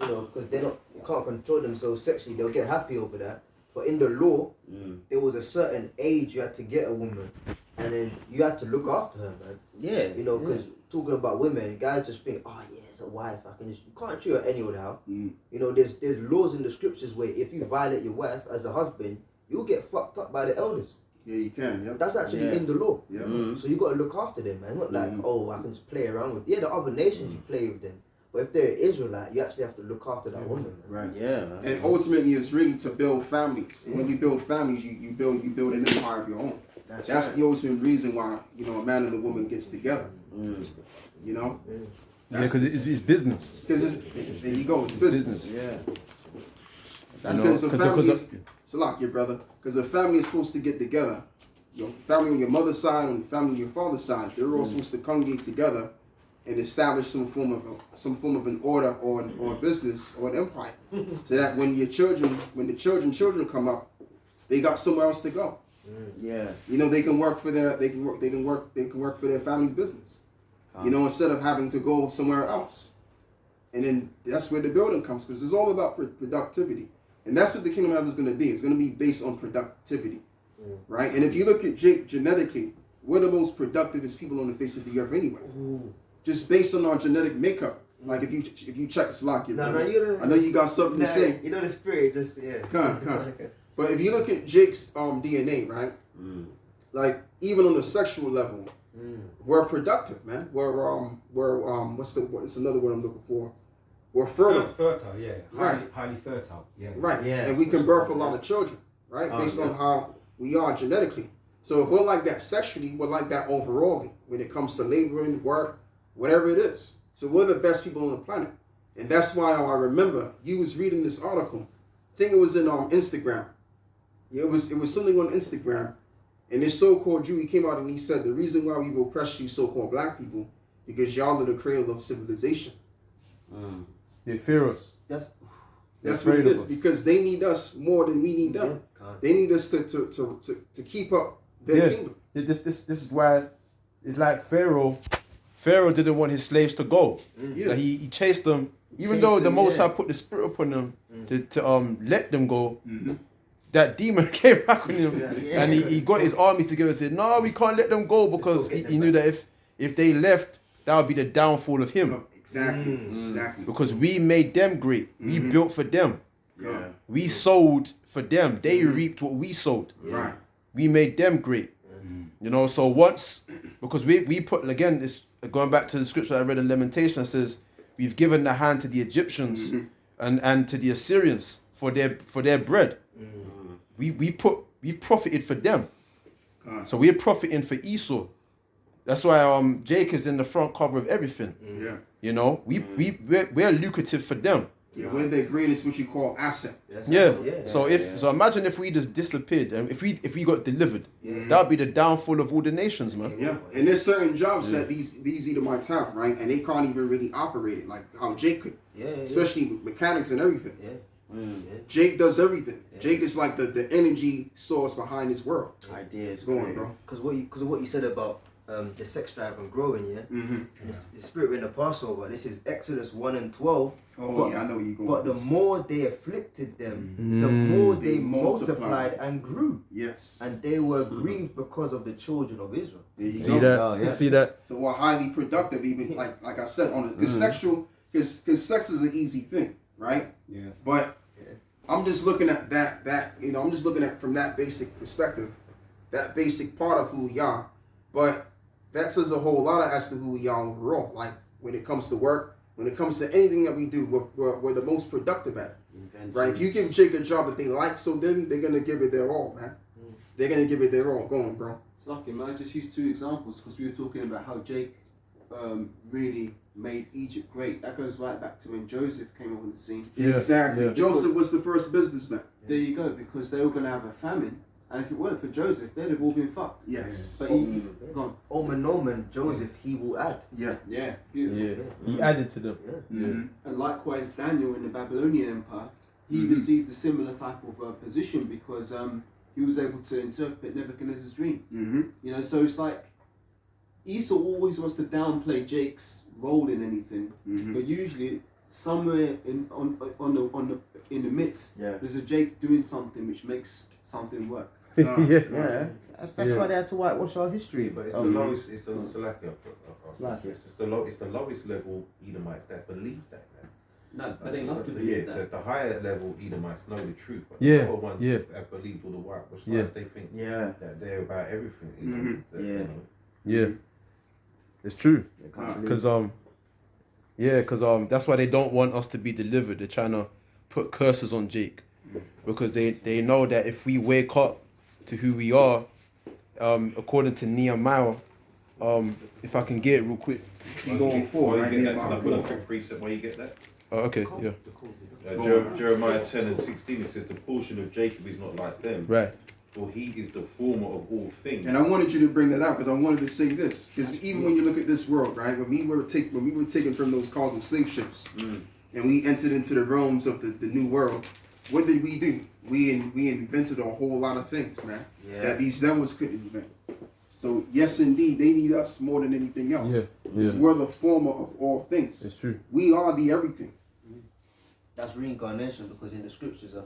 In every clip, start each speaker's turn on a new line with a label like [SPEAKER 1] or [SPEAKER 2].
[SPEAKER 1] you know, because they can't control themselves sexually. They'll get happy over that. But in the law, there was a certain age you had to get a woman, and then you had to look after her, man.
[SPEAKER 2] Yeah.
[SPEAKER 1] You know, because talking about women, guys just think, oh yeah, it's a wife. You can't treat her any other how. You know, there's laws in the scriptures where if you violate your wife as a husband, you'll get fucked up by the elders.
[SPEAKER 3] Yeah, you can. Yeah.
[SPEAKER 1] That's actually in the law.
[SPEAKER 3] Yeah.
[SPEAKER 1] So you got to look after them, man. Not like, oh, I can just play around with. Yeah, the other nations you play with them. But if they're Israelite, you actually have to look after that woman, man.
[SPEAKER 3] Right.
[SPEAKER 2] Yeah, man.
[SPEAKER 3] And ultimately, it's really to build families. When you build families, you build an empire of your own. That's right. The ultimate reason why, you know, a man and a woman gets together. You know.
[SPEAKER 4] Yeah, because it's business.
[SPEAKER 3] Because there you go, it's business.
[SPEAKER 2] Yeah.
[SPEAKER 3] Because the family, it's a lot, your brother. Because a family is supposed to get together. Your family on your mother's side and family on your father's side, they're all supposed to congregate together and establish some form of an order or a business or an empire, so that when the children come up, they got somewhere else to go.
[SPEAKER 2] Yeah.
[SPEAKER 3] You know, they can work for their for their family's business. You know, instead of having to go somewhere else. And then that's where the building comes, because it's all about productivity. And that's what the kingdom of heaven is going to be. It's going to be based on productivity. Right? And if you look at Jake genetically, we're the most productivest people on the face of the earth anyway. Just based on our genetic makeup. Like if you check this lock, I know you got something to say.
[SPEAKER 1] You know the spirit, just
[SPEAKER 3] Come on. But if you look at Jake's DNA, right? Like even on the sexual level, we're productive, man. What's another word I'm looking for? We're fertile.
[SPEAKER 5] Fertile, yeah. Highly fertile. Yeah.
[SPEAKER 3] Right.
[SPEAKER 2] Yeah.
[SPEAKER 3] And we can birth a lot of children, right? Based on how we are genetically. So if we're like that sexually, we're like that overall when it comes to laboring, work, whatever it is. So we're the best people on the planet. And that's why I remember you was reading this article. I think it was in Instagram. Yeah, it was something on Instagram. And this so-called Jew, he came out and he said, the reason why we've oppressed you so-called black people, because y'all are the cradle of civilization.
[SPEAKER 4] They fear us.
[SPEAKER 3] That's what it is, because they need us more than we need them. They need us to keep up their kingdom.
[SPEAKER 4] This is why it's like Pharaoh. Pharaoh didn't want his slaves to go. Like he chased them, even though the Most High put the spirit upon them to let them go. That demon came back on him, and he got his armies together and said, "No, we can't let them go," because he knew that if they left, that would be the downfall of him.
[SPEAKER 3] Exactly.
[SPEAKER 4] Because we made them great. We built for them.
[SPEAKER 3] Yeah.
[SPEAKER 4] We sowed for them. They reaped what we sowed.
[SPEAKER 3] Right.
[SPEAKER 4] We made them great. You know, so once, because we put, again, this going back to the scripture I read in Lamentation, it says, we've given the hand to the Egyptians and to the Assyrians for their bread. We profited for them. So we're profiting for Esau. That's why Jake is in the front cover of everything. You know, we're lucrative for them.
[SPEAKER 3] Yeah, we're their greatest, what you call, asset.
[SPEAKER 4] So imagine if we just disappeared and if we got delivered, that'd be the downfall of all the nations, man.
[SPEAKER 3] Yeah, and there's certain jobs that these Edomites have, right? And they can't even really operate it like how Jake could. Especially with mechanics and everything. Jake does everything. Jake is like the energy source behind this world.
[SPEAKER 2] Ideas,
[SPEAKER 3] going, bro.
[SPEAKER 1] Because of what you said about the sex drive and growing, and the spirit in the Passover. This is Exodus 1:12.
[SPEAKER 3] I know where you're going.
[SPEAKER 1] But the more they afflicted them, the more they multiplied and grew.
[SPEAKER 3] Yes.
[SPEAKER 1] And they were grieved because of the children of Israel.
[SPEAKER 3] There you
[SPEAKER 4] See that? See that?
[SPEAKER 3] So we're highly productive, even like I said, on because because sex is an easy thing, right? Yeah. But I'm just looking at that I'm just looking at from that basic perspective, that basic part of who we are. But that says a whole lot as to who we are overall. Like when it comes to work, when it comes to anything that we do, we're the most productive at it. Right? If you give Jake a job that they like so dearly, they're gonna give it their all, man. They're gonna give it their all. Go on, bro.
[SPEAKER 6] It's lucky, man. I just used two examples because we were talking about how Jake really made Egypt great. That goes right back to when Joseph came on the scene.
[SPEAKER 3] Yeah. Exactly. Yeah. Joseph was the first businessman.
[SPEAKER 6] There you go, because they were going to have a famine. And if it weren't for Joseph, they'd have all been fucked.
[SPEAKER 3] Yes.
[SPEAKER 6] But
[SPEAKER 1] Omen, Joseph, he will add.
[SPEAKER 6] Yeah, beautiful.
[SPEAKER 4] Yeah. He added to them.
[SPEAKER 6] And likewise, Daniel in the Babylonian Empire, he received a similar type of position because he was able to interpret Nebuchadnezzar's dream. You know, so it's like Esau always wants to downplay Jake's role in anything, but usually somewhere in the midst, there's a Jake doing something which makes something work.
[SPEAKER 1] Yeah. That's why they had to whitewash our history.
[SPEAKER 2] But it's the lowest. It's the It's just it's the lowest level Edomites that believe that.
[SPEAKER 7] No, but they love to believe that.
[SPEAKER 2] The higher level Edomites know the truth, but
[SPEAKER 4] Yeah,
[SPEAKER 2] the lower ones
[SPEAKER 4] yeah.
[SPEAKER 2] have believed all the whitewash
[SPEAKER 4] Yeah.
[SPEAKER 2] lies. They think that they're about everything. You know, that,
[SPEAKER 1] Yeah.
[SPEAKER 2] you know.
[SPEAKER 4] Yeah, it's true. Because that's why they don't want us to be delivered. They're trying to put curses on Jake, because they know that if we wake up to who we are, according to Nehemiah, if I can get it real quick.
[SPEAKER 3] Keep going forward, right?
[SPEAKER 2] Can I put a quick precept where you get that?
[SPEAKER 4] Oh, okay, yeah.
[SPEAKER 2] Jeremiah 10 and 16, it says, the portion of Jacob is not like them,
[SPEAKER 4] Right.
[SPEAKER 2] for he is the former of all things.
[SPEAKER 3] And I wanted you to bring that out because I wanted to say this. Because even when you look at this world, right, when we were taken from those cargo slave ships and we entered into the realms of the new world, what did we do? We invented a whole lot of things, man, that these devils couldn't invent. So yes, indeed, they need us more than anything else.
[SPEAKER 4] Yeah.
[SPEAKER 3] Because we're the former of all things.
[SPEAKER 4] It's true.
[SPEAKER 3] We are the everything.
[SPEAKER 1] That's reincarnation, because in the scriptures, I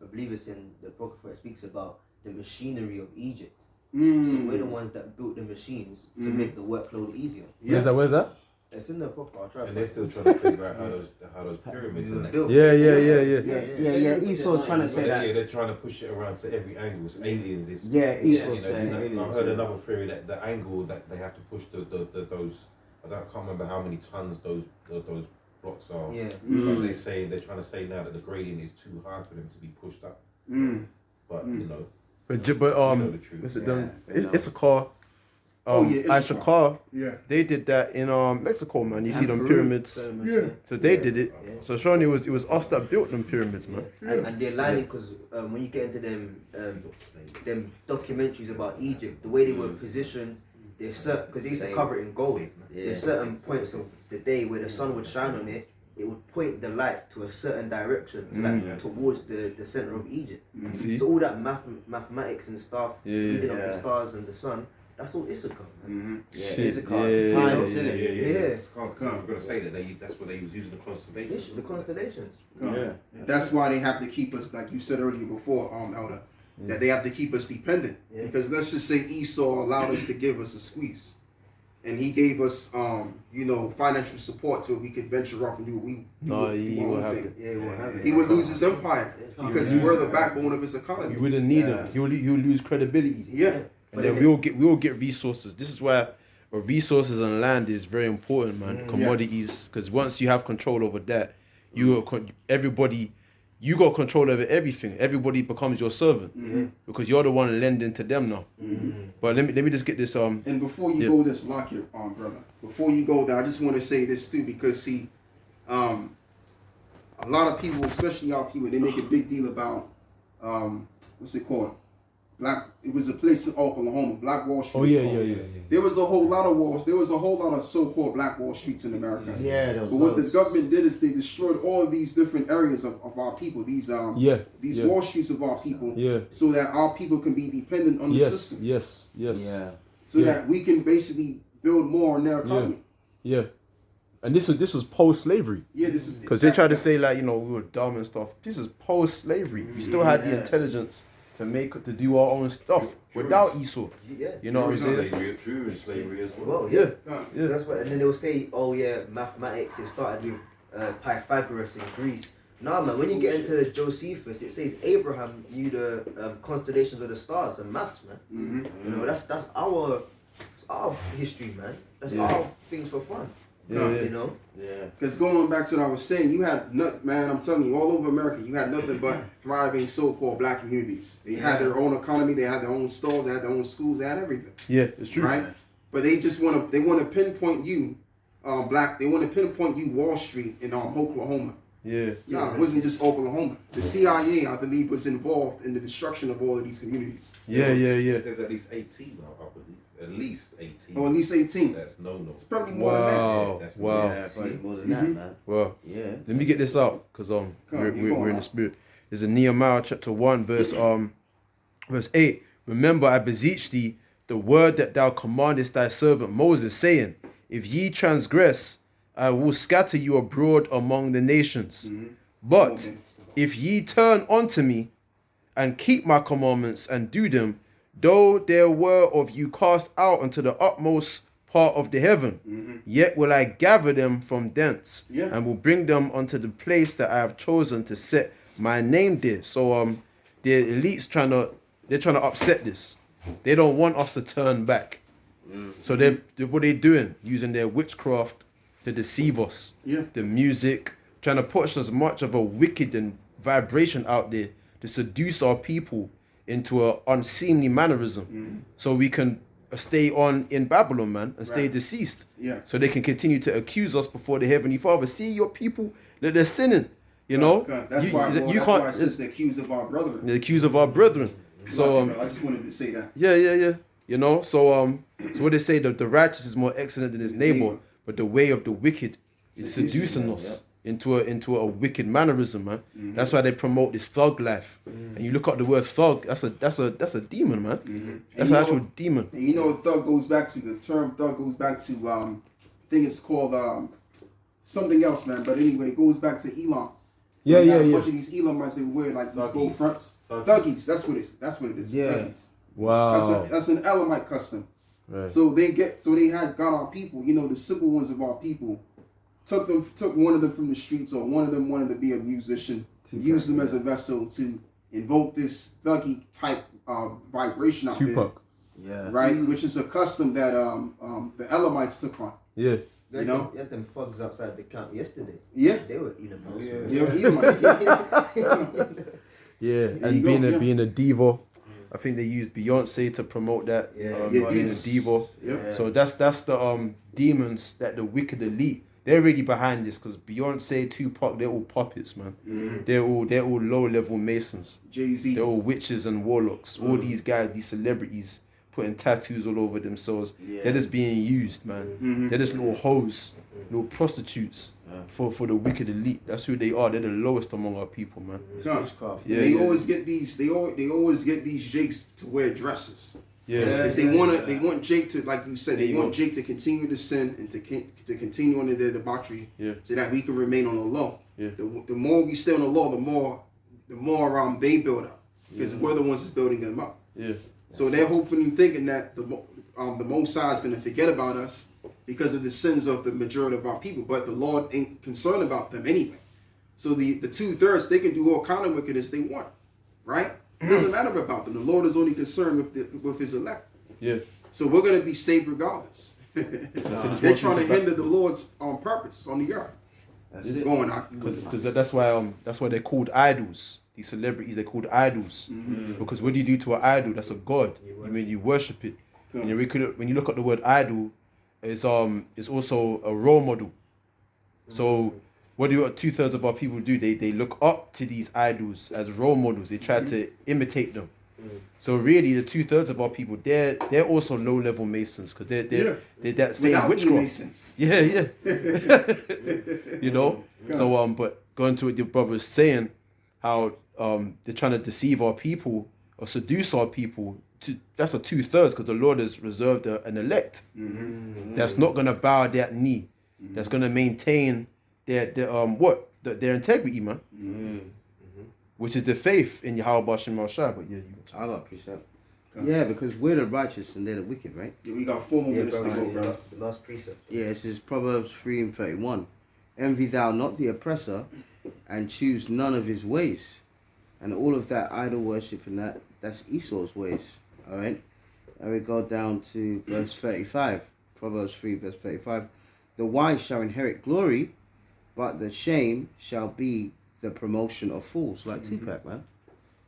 [SPEAKER 1] believe it's in the Prophet where it speaks about the machinery of Egypt. So we're the ones that built the machines to make the workload easier.
[SPEAKER 4] Where's that?
[SPEAKER 1] It's in the Prophet. I'll try.
[SPEAKER 2] And they're still trying to figure out how those pyramids are
[SPEAKER 1] built.
[SPEAKER 4] Yeah.
[SPEAKER 1] Esau's trying to say that.
[SPEAKER 2] Yeah, they're trying to push it around to every angle. It's aliens. It's,
[SPEAKER 1] Esau's saying aliens.
[SPEAKER 2] I heard another theory that the angle that they have to push those. I can't remember how many tons those blocks are.
[SPEAKER 1] Yeah.
[SPEAKER 2] But they're trying to say now that the gradient is too high for them to be pushed up. But you know.
[SPEAKER 4] But
[SPEAKER 2] you know the truth.
[SPEAKER 4] what's it done? It's a car. Ishakar, they did that in Mexico, man. You see them pyramids. So they did it. So showing it was us that built them pyramids, man.
[SPEAKER 1] And they're lying because when you get into them documentaries about Egypt, the way they were positioned, because they used to cover it in gold. There's certain points of the day where the sun would shine on it. It would point the light to a certain direction, towards the center of Egypt. So all that mathematics and stuff, reading of the stars and the sun, that's all Issachar, man. Issachar. Times, innit?
[SPEAKER 2] I was going to say that that's what they was using the constellations.
[SPEAKER 1] The constellations.
[SPEAKER 3] That's why they have to keep us, like you said earlier before, Elder, that they have to keep us dependent. Because let's just say Esau allowed us to give us a squeeze. And he gave us, financial support so we could venture off and do what we
[SPEAKER 4] won't have it.
[SPEAKER 1] Yeah, he won't have it.
[SPEAKER 3] He would lose his empire because we're the backbone of his economy.
[SPEAKER 4] You wouldn't need him. He'll lose credibility.
[SPEAKER 3] Yeah.
[SPEAKER 4] And then we'll get resources. This is why resources and land is very important, man. Commodities, because once you have control over that, you got control over everything. Everybody becomes your servant because you're the one lending to them now. But let me just get this.
[SPEAKER 3] And before you go this, lock your arm, brother. Before you go there, I just want to say this too, because see, a lot of people, especially our people, they make a big deal about what's it called? It was a place in Oklahoma, Black Wall Street.
[SPEAKER 4] Oh yeah.
[SPEAKER 3] There was a whole lot of walls. There was a whole lot of so-called Black Wall Streets in America.
[SPEAKER 1] Yeah,
[SPEAKER 3] but what the government did is they destroyed all of these different areas of our people. These Wall Streets of our people. So that our people can be dependent on the system.
[SPEAKER 4] Yes.
[SPEAKER 3] So that we can basically build more on their economy.
[SPEAKER 4] Yeah. And this was post-slavery.
[SPEAKER 3] Yeah, this is
[SPEAKER 4] because they tried to say we were dumb and stuff. This is post-slavery. We still had the intelligence to do our own stuff without Esau. You know what I'm saying?
[SPEAKER 2] Drew in slavery as well.
[SPEAKER 1] That's what. And then they'll say, mathematics. It started with Pythagoras in Greece. Nah, man. When you get into the Josephus, it says Abraham knew the constellations of the stars and maths, man. You know, that's our history, man. That's our things for fun. You know?
[SPEAKER 3] Because going back to what I was saying, you had I'm telling you, all over America, you had nothing but thriving so-called black communities. They had their own economy, they had their own stores, they had their own schools, they had everything.
[SPEAKER 4] Yeah, it's true.
[SPEAKER 3] Right? But they just want to pinpoint you, black. They want to pinpoint you, Wall Street in Oklahoma.
[SPEAKER 4] Yeah.
[SPEAKER 3] No, it wasn't just Oklahoma. The CIA, I believe, was involved in the destruction of all of these communities.
[SPEAKER 4] Yeah.
[SPEAKER 2] There's at least 18 now, I believe. At least 18.
[SPEAKER 3] Oh, at least 18.
[SPEAKER 2] That's no.
[SPEAKER 3] It's probably more than that.
[SPEAKER 4] Wow.
[SPEAKER 1] Yeah, probably more than that, man.
[SPEAKER 4] Well, let me get this out because we're in the spirit. There's a Nehemiah chapter 1 verse 8. Remember, I beseech thee the word that thou commandest thy servant Moses, saying, if ye transgress I will scatter you abroad among the nations. But if ye turn unto me, and keep my commandments, and do them, though there were of you cast out unto the utmost part of the heaven, yet will I gather them from thence, and will bring them unto the place that I have chosen to set my name there. So the elite's trying to upset this. They don't want us to turn back. So what they doing? Using their witchcraft to deceive us. The music, trying to push as much of a wicked and vibration out there to seduce our people into an unseemly mannerism, so we can stay on in Babylon, man, and stay deceased. So they can continue to accuse us before the Heavenly Father. See your people that they're sinning. You know,
[SPEAKER 3] that's why it says the accuse of our brethren.
[SPEAKER 4] The accuse of our brethren. So
[SPEAKER 3] I just wanted to say that.
[SPEAKER 4] Yeah. You know, so what they say, that the righteous is more excellent than his neighbor, but the way of the wicked is seducing us into a wicked mannerism, man. That's why they promote this thug life. And you look at the word thug, that's a demon, man. That's an actual demon.
[SPEAKER 3] And you know what thug goes back to? The term thug goes back to I think it's called something else, man. But anyway, it goes back to Elam.
[SPEAKER 4] Yeah.
[SPEAKER 3] A bunch of these Elamites, they wear like these gold fronts. Thuggies. That's what it is.
[SPEAKER 1] Yeah.
[SPEAKER 3] Thuggies.
[SPEAKER 4] Wow.
[SPEAKER 3] That's an Elamite custom.
[SPEAKER 4] Right.
[SPEAKER 3] So they got our people, you know, the simple ones of our people, took one of them from the streets, or one of them wanted to be a musician, used them as a vessel to invoke this thuggy type vibration out
[SPEAKER 4] Tupac.
[SPEAKER 3] there. Right? Which is a custom that the Elamites took on.
[SPEAKER 4] Yeah.
[SPEAKER 1] You know, you had them thugs outside the camp yesterday.
[SPEAKER 3] Yeah.
[SPEAKER 1] They were Elamites.
[SPEAKER 3] They were Elamites.
[SPEAKER 4] Yeah, and being a diva. I think they used Beyonce to promote that. Being a diva.
[SPEAKER 3] Yeah.
[SPEAKER 4] So that's the demons that the wicked elite, they're really behind this, because Beyonce, Tupac, they're all puppets, man. They're all low level masons.
[SPEAKER 3] Jay-Z.
[SPEAKER 4] They're all witches and warlocks. All these guys, these celebrities, putting tattoos all over themselves. They're just being used, man. They're just little hoes, little prostitutes for the wicked elite. That's who they are. They're the lowest among our people, man.
[SPEAKER 3] They always get these. They always get these jakes to wear dresses. Because they want Jake to, like you said, they want Jake to continue to sin and to continue on their debauchery, so that we can remain on the low. The more we stay on the low, the more they build up, because we're the ones that's building them up. So they're hoping and thinking that the Most High is going to forget about us because of the sins of the majority of our people, but the Lord ain't concerned about them anyway. So the 2/3, they can do all kind of wickedness they want, right? It doesn't matter about them. The Lord is only concerned with His elect. So we're going to be saved regardless. They're trying to hinder the Lord's purpose on the earth. That's it. Going out
[SPEAKER 4] because that's why they're called idols. These celebrities, they're called idols. Because what do you do to an idol? That's a god. You worship it. And when you look at the word idol, it's also a role model. So what do 2/3 of our people do? They look up to these idols as role models. They try to imitate them. So really, the 2/3 of our people, they're also low level masons, because they're that same witchcraft. Yeah. You know. So but going to what your brother is saying, how they're trying to deceive our people or seduce our people. That's a 2/3, because the Lord has reserved an elect that's not gonna bow their knee, that's gonna maintain their integrity, man. Which is the faith in Yahweh Bashem Mashah. But
[SPEAKER 8] I got precept. Yeah, because we're the righteous and they're the wicked, right?
[SPEAKER 3] Yeah, we got 4 more minutes to go, bro.
[SPEAKER 1] The last precept.
[SPEAKER 8] Yeah, this is Proverbs 3:31. Envy thou not the oppressor, and choose none of his ways. And all of that idol worship and that's Esau's ways. All right? And we go down to verse 35. Proverbs 3, verse 35. The wise shall inherit glory, but the shame shall be the promotion of fools. Like Tupac, man.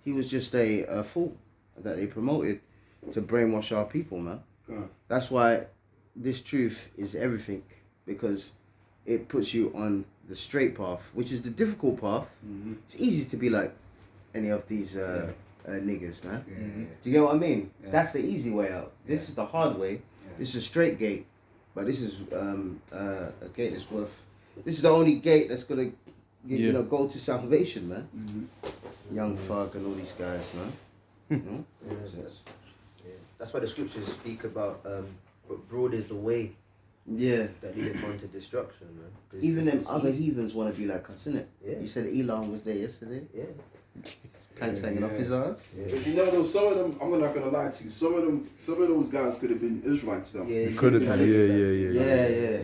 [SPEAKER 8] He was just a fool that they promoted to brainwash our people, man. That's why this truth is everything, because it puts you on the straight path, which is the difficult path. It's easy to be like any of these niggas, man. Do you get what I mean? That's the easy way out. This is the hard way. This is a straight gate, but this is a gate that's worth. This is the only gate that's gonna go to salvation, man. Young Thug and all these guys, man.
[SPEAKER 1] That's why the scriptures speak about broad is the way
[SPEAKER 8] Yeah.
[SPEAKER 1] that lead on to destruction, man. 'Cause
[SPEAKER 8] Even them
[SPEAKER 1] it's
[SPEAKER 8] other
[SPEAKER 1] easy.
[SPEAKER 8] heathens want to be like us, innit?
[SPEAKER 1] Yeah.
[SPEAKER 8] You said Elon was there yesterday.
[SPEAKER 1] Yeah.
[SPEAKER 8] Pants hanging off his ass.
[SPEAKER 1] Yeah.
[SPEAKER 3] But you know, though, some of them, I'm not gonna lie to you. Some of those guys could have been Israelites, though.
[SPEAKER 1] Yeah,
[SPEAKER 4] Could have been,
[SPEAKER 8] Yeah.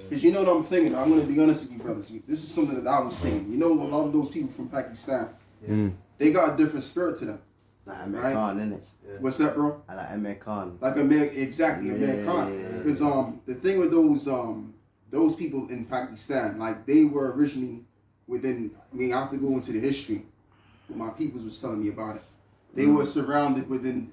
[SPEAKER 3] Because you know what I'm thinking. I'm gonna be honest with you, brothers. This is something that I was thinking. You know, a lot of those people from Pakistan, they got a different spirit to them.
[SPEAKER 8] Like American, innit?
[SPEAKER 3] What's that, bro?
[SPEAKER 8] I like American.
[SPEAKER 3] Like exactly, American. Because the thing with those people in Pakistan, like they were originally within. I mean, I have to go into the history. My peoples was telling me about it. They were surrounded within,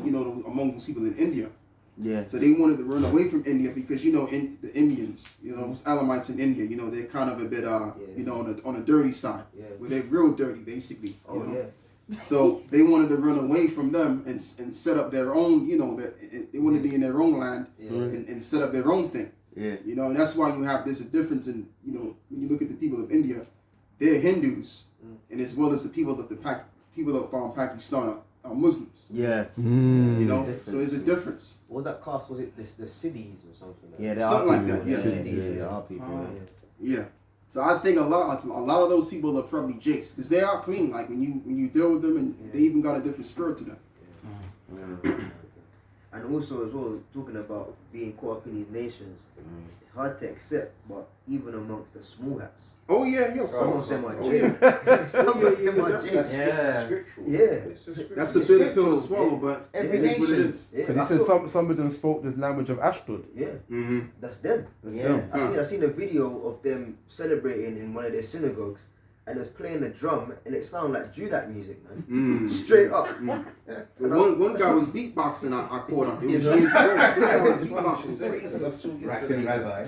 [SPEAKER 3] among those people in India.
[SPEAKER 8] Yeah.
[SPEAKER 3] So they wanted to run away from India because the Indians, those Alamites in India, they're kind of a bit, on the dirty side.
[SPEAKER 1] Yeah.
[SPEAKER 3] Where they're real dirty, basically.
[SPEAKER 1] Oh, yeah.
[SPEAKER 3] So they wanted to run away from them and set up their own, they wanted to be in their own land and set up their own thing.
[SPEAKER 8] Yeah.
[SPEAKER 3] And that's why there's a difference in, when you look at the people of India, they're Hindus, and as well as the people of Pakistan are Muslims.
[SPEAKER 8] Yeah.
[SPEAKER 3] So there's a difference.
[SPEAKER 1] What was that cast? Was it the cities or something?
[SPEAKER 8] Yeah, there
[SPEAKER 3] Something
[SPEAKER 8] are
[SPEAKER 3] like
[SPEAKER 8] people.
[SPEAKER 3] that, yeah.
[SPEAKER 8] Yeah, there are people.
[SPEAKER 3] Yeah. So I think a lot of those people are probably jakes because they are clean. Like when you deal with them, and they even got a different spirit to them.
[SPEAKER 1] And also as well, talking about being caught up in these nations, it's hard to accept, but even amongst the small hats,
[SPEAKER 3] Oh yeah,
[SPEAKER 1] some of them are
[SPEAKER 3] Oh,
[SPEAKER 1] jakes. Some of them are jakes.
[SPEAKER 8] Yeah.
[SPEAKER 3] That's a bitter pill to swallow, but
[SPEAKER 8] Every
[SPEAKER 3] it is what it
[SPEAKER 8] nation.
[SPEAKER 3] is.
[SPEAKER 1] Yeah,
[SPEAKER 4] Because he said some of them spoke the language of Ashdod.
[SPEAKER 1] yeah,
[SPEAKER 3] Mm-hmm.
[SPEAKER 1] that's them.
[SPEAKER 8] Yeah.
[SPEAKER 1] I seen a video of them celebrating in one of their synagogues, and it's playing the drum, and it sounded like Judat music, man. Straight up.
[SPEAKER 3] One guy was beatboxing. I caught him. It was years ago. Some guy was beatboxing crazy.
[SPEAKER 2] Rapping rabbi,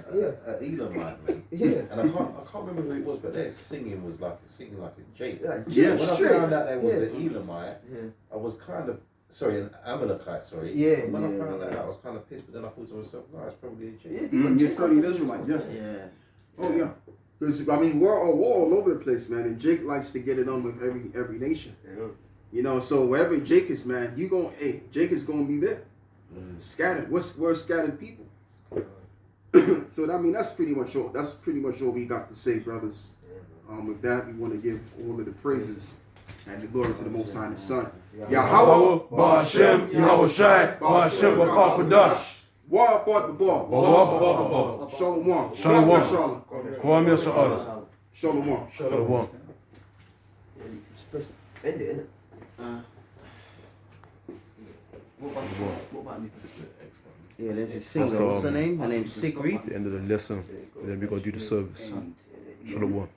[SPEAKER 2] Elamite, man.
[SPEAKER 1] Yeah.
[SPEAKER 2] And I can't remember who it was, but their singing was like a Jake.
[SPEAKER 1] Like,
[SPEAKER 3] Yeah,
[SPEAKER 2] When I
[SPEAKER 1] straight.
[SPEAKER 2] found out there was
[SPEAKER 1] Yeah.
[SPEAKER 2] an Elamite,
[SPEAKER 1] Yeah.
[SPEAKER 2] I was kind of an Amalekite, sorry.
[SPEAKER 1] Yeah,
[SPEAKER 2] And when I
[SPEAKER 8] yeah,
[SPEAKER 2] found that
[SPEAKER 8] yeah.
[SPEAKER 2] out, I was kind of pissed, but then I thought to myself, no, it's probably a Jake.
[SPEAKER 1] Yeah,
[SPEAKER 3] He's probably an Israelite. Yeah.
[SPEAKER 8] Yeah.
[SPEAKER 3] Oh yeah. Because we're all over the place, man. And Jake likes to get it on with every nation.
[SPEAKER 1] Yeah.
[SPEAKER 3] So wherever Jake is, man, Jake is gonna be there. Scattered. We're scattered people. So that's pretty much all. That's pretty much all we got to say, brothers. With that, we want to give all of the praises and the glory to the Most High and His Son. Yahweh,
[SPEAKER 4] Ba'ashem, Yahushai, Ba'ashem, Ba'akadash.
[SPEAKER 3] Wa Ba'ad Ba'al.
[SPEAKER 4] Ba'wa,
[SPEAKER 3] Shalom.
[SPEAKER 4] Shalom.
[SPEAKER 3] Shalom.
[SPEAKER 4] Kwame Sha'al.
[SPEAKER 3] Shalom.
[SPEAKER 4] Shalom.
[SPEAKER 1] End it, innit?
[SPEAKER 7] What about me?
[SPEAKER 8] Yeah, there's a singer. What's her name? Her name's Sigrid.
[SPEAKER 4] At the end of the lesson, and then we're going to do the service. Shalom.